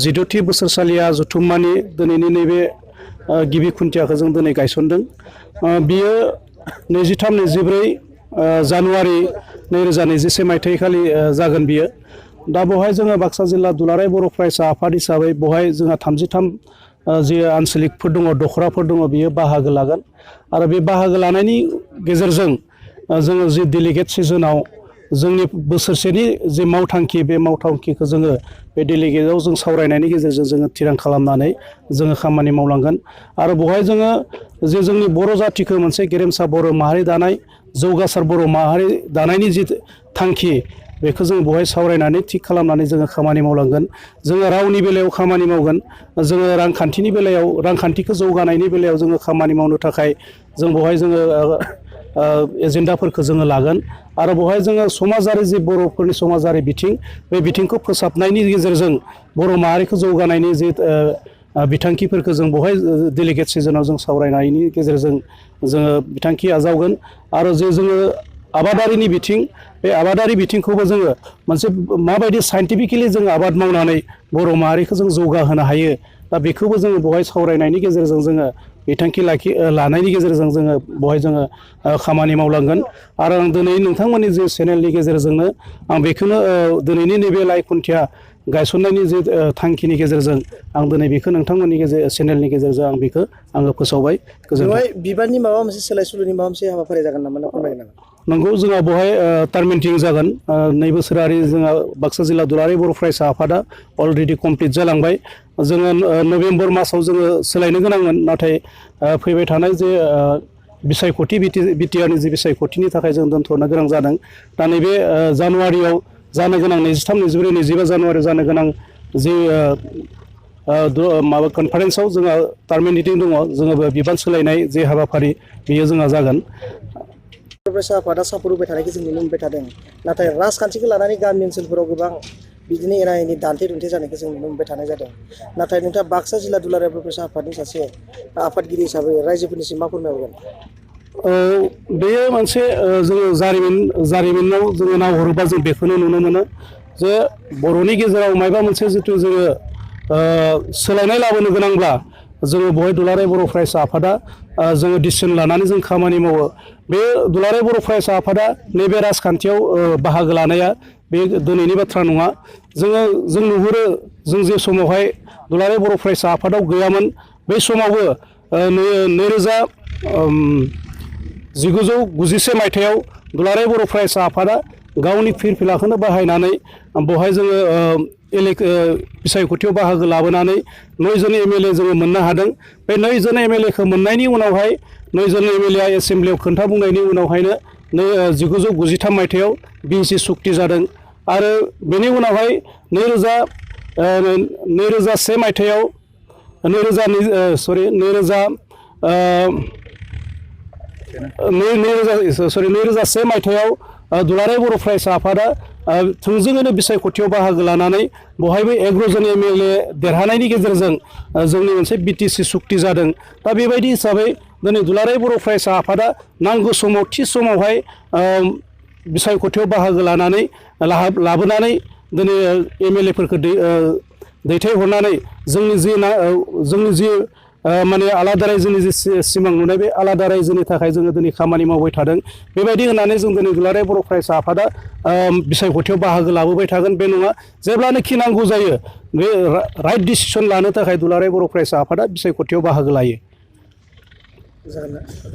जिद'थि बोसोरसालिया जथुम्मानि दिनैनि नैबे गिबि खुन्थियाखौ जों दिनै गायसनदों। बियो 23-24 जानुवारि 2021 मायथाइखालि जागोन बियो। दा बेवहाय जोङो बाक्सा जिल्ला दुलाराय बर' फरायसा आफाद हिसाबै बेवहाय जोंहा 33 जि आनसलिकफोर दङ, दखराफोर दङ, बियो बाहागो लागोन। आरो बे बाहागो लानायनि गेजेरजों जोङो जि डेलिगेट सिजनाव जोंनि बोसोरसेनि जि मावथांखि, बे मावथांखिखौ जोङो बे डेलिगेटआव जों सावरायनायनि गेजेरजों जोङो थिरां खालामनानै जोङो खामानि मावलांगोन। आरो बेवहाय जोङो जे जोंनि बर' जाथिखौ मोनसे गेरेमसा बर' माहारि दानाय, जौगासार बर' माहारि दानायनि जि थांखि, बेखौ जों बेवहाय सावरायनानै थिग खालामनानै जोङो खामानि मावलांगोन। जोङो रावनि बेलायाव खामानि मावगोन, जोङो रांखान्थिनि बेलायाव, रांखान्थिखौ जौगानायनि बेलायाव जोङो खामानि मावनो थाखाय जों बेवहाय जोङो एजेन्डाफोरखौ जोङो लागोन। आरो बेवहाय जोङो समाजारि जि बर'फोरनि समाजारि बिथिं, बे बिथिंखौ फोसाबनायनि गेजेरजों बर' माहारिखौ जौगानायनि जि बिथांखिफोरखौ जों बेवहाय डेलिगेट सिजनाव जों सावरायनायनि गेजेरजों जोङो बिथांखि आजावगोन। आरो जे जोङो आबादारिनि बिथिं, बे आबादारि बिथिंखौबो जोङो मोनसे माबायदि साइन्टिफिकेलि जों आबाद मावनानै बर' माहारिखौ जों जौगाहोनो हायो, दा बेखौबो जोङो बेवहाय सावरायनायनि गेजेरजों जोङो बिथांखि लानायनि गेजेरजों जोङो बेवहाय जोङो खामानि मावलांगोन। आरो आं दिनै नोंथांमोननि जे चेनेलनि गेजेरजोंनो आं बेखौनो दिनैनि नैबे लाइ खुन्थिया गायसननायनि जे थांखिनि गेजेरजों आं दिनै बेखौ नोंथांमोननि चेनेलनि गेजेरजों आं बेखौ आङो फोसावबाय। बेवहाय बिबाननि माबा मोनसे सोलाय सोल'नि माबा मोनसे हाबाफारि जागोन नामा, ना फोरमायगोन नामा? नंगौ, जोंहा बेवहाय टार्मिनेटिं जागोन। 2 बोसोरारि जोंहा बाक्सा जिल्ला दुलाराय बर' फरायसा आफादा अलरेडि कमप्लिट जालांबाय। जोङो नभेम्बर मासाव जोङो सोलायनो गोनांमोन, नाथाय फैबाय थानाय जे बिसायख'थि बिटिआरनि जि बिसायख'थिनि थाखाय जों दोनथ'नो गोनां जादों। दा नैबे जानुवारियाव जानो गोनां 23, 24, 25 जानुवारियाव जानो गोनां जि माबा कनफारेन्सआव जोंहा टार्मिनेटिं दङ। जोङो बिबान सोलायनाय जे हाबाफारि, बेयो जोंहा जागोन। फरायसा आफादा सापर्ट होबाय थानायखौ जों नुनो मोनबाय थादों, नाथाय राजखान्थिखौ लानानै गामि ओनसोलफोराव गोबां बिदिनो एना एनि दान्थे दुन्थे जानायखौ जों नुनो मोनबाय थानाय जादों। नाथाय नोंथाङा बाक्सा जिल्ला दुलाराय बर' फरायसा आफादनि सासे आफादगिरि हिसाबै रायजोफोरनिसिम मा फोरमायहरगोन? बेयो मोनसे जोङो जारिमिनाव जोङो नाहरोबा जों बेखौनो नुनो मोनो जे बर'नि गेजेराव माबा मोनसे जिथु जोङो सोलायनाय लाबोनो गोनांब्ला जोङो बेवहाय दुलाराय बर' फरायसा आफादा जोङो डिसिसन लानानै जों खामानि मावो। बे दुलाराय बर' फरायसा आफादा नैबे राजखान्थियाव बाहागो लानाया बे दिनैनि बाथ्रा नङा। जों नुहुरो, जों जे समावहाय दुलाराय बर' फरायसा आफादाव गैयामोन, बै समावबो 1991 मायथाइयाव दुलाराय बर' फरायसा आफादा गावनि फिरफिलाखौनो बाहायनानै बेवहाय जोङो बिसायख'थियाव बाहागो लाबोनानै 9 जन एमएलए जोङो मोननो हादों। बे 9 जन एमएलएखौ मोननायनि उनावहाय 9 जन एमएलए एसेम्ब्लियाव खोन्था बुंनायनि उनावहायनो 1993 मायथाइयाव बिएसि सुक्ति जादों। आरो बेनि उनावहाय 2001 मायथाइयाव 2001 मायथाइयाव दुलाराय बर' फरायसा आफादा थोंजोङैनो बिसायख'थियाव बाहागो लानानै बेवहायबो 11 जन एमएलए देरहानायनि गेजेरजों जोंनि मोनसे बिटिसि सुक्ति जादों। दा बेबायदि हिसाबै दिनै दुलाराय बर' फरायसा आफादा नांगौ समाव थि समावहाय बिसायख'थियाव बाहागो लाबोनानै दिनै एमएलएफोरखौ दैथायहरनानै जोंनि जि माने आलादा रायजोनि जि सिमां नुनाय, बे आलादा रायजोनि थाखाय जोङो दिनै खामानि मावबाय थादों। बेबायदि होननानै जों दिनै दुलाराय बर' फरायसा आफादा बिसायख'थियाव बाहागो लाबोबाय थागोन बे नङा। जेब्लानोखि नांगौ जायो, बे राइट डिसिसन लानो थाखाय दुलाराय बर' फरायसा आफादा बिसायख'थियाव बाहागो लायो।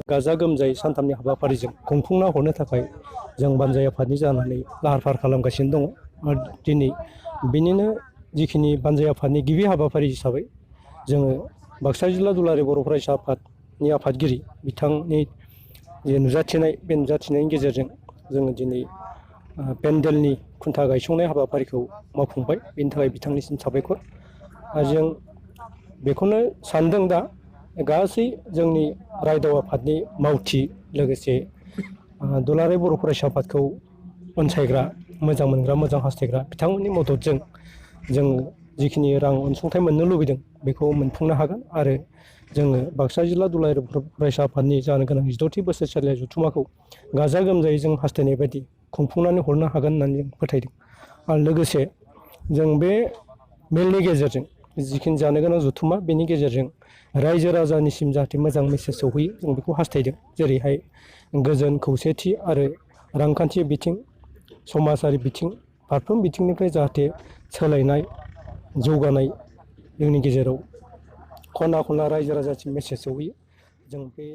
गाजा गोमजायै सानथामनि हाबाफारिजों खुंफुंना हरनो थाखाय जों बानजाय आफादनि जानानै लाहार फाहार खालामगासिनो दङ। दिनै बिनिनो जिखिनि बानजाय आफादनि गिबि हाबाफारि हिसाबै जोङो बाक्सा जिल्ला दुलाराय बर' फरायसा आफादनि आफादगिरि बिथांनि जे नुजाथिनाय, बे नुजाथिनायनि गेजेरजों जोङो दिनै पेन्डेलनि खुन्था गायसंनाय हाबाफारिखौ मावफुंबाय। बेनि थाखाय बिथांनिसिम साबायखर। जों बेखौनो सानदों, दा गासै जोंनि रायदाव आफादनि मावथि, लोगोसे दुलाराय बर' फरायसा आफादखौ अनसायग्रा, मोजां मोनग्रा, मोजां हास्थायग्रा बिथांमोननि मददजों जों जिखिनि रां अनसुंथाइ मोननो लुबैदों बेखौ मोनफुंनो हागोन। आरो जोङो बाक्सा जिल्ला दुलाराय बर' फरायसा आफादनि जानो गोनां 14थि बोसोरसालिया जथुम्माखौ गाजा गोमजायै जों हास्थायनाय बायदि खुंफुंनानै हरनो हागोन होननानै जों फोथायदों। आरो लोगोसे जों बे मेलनि गेजेरजों जिखिनि जानो गोनां जथुमा बेनि गेजेरजों रायजो राजानिसिम जाहाथे मोजां मेसेज सौहैयो जों बेखौ हास्थायदों। जेरैहाय गोजोन खौसेथि आरो रांखान्थि बिथिं समाजारि बिथिं फारफ्रोम बिथिंनिफ्राय जाहाथे सोलायनाय जौगानाय जोंनि गेजेराव खना खनला रायजो राजासिम मेसेज सौहैयो जों बे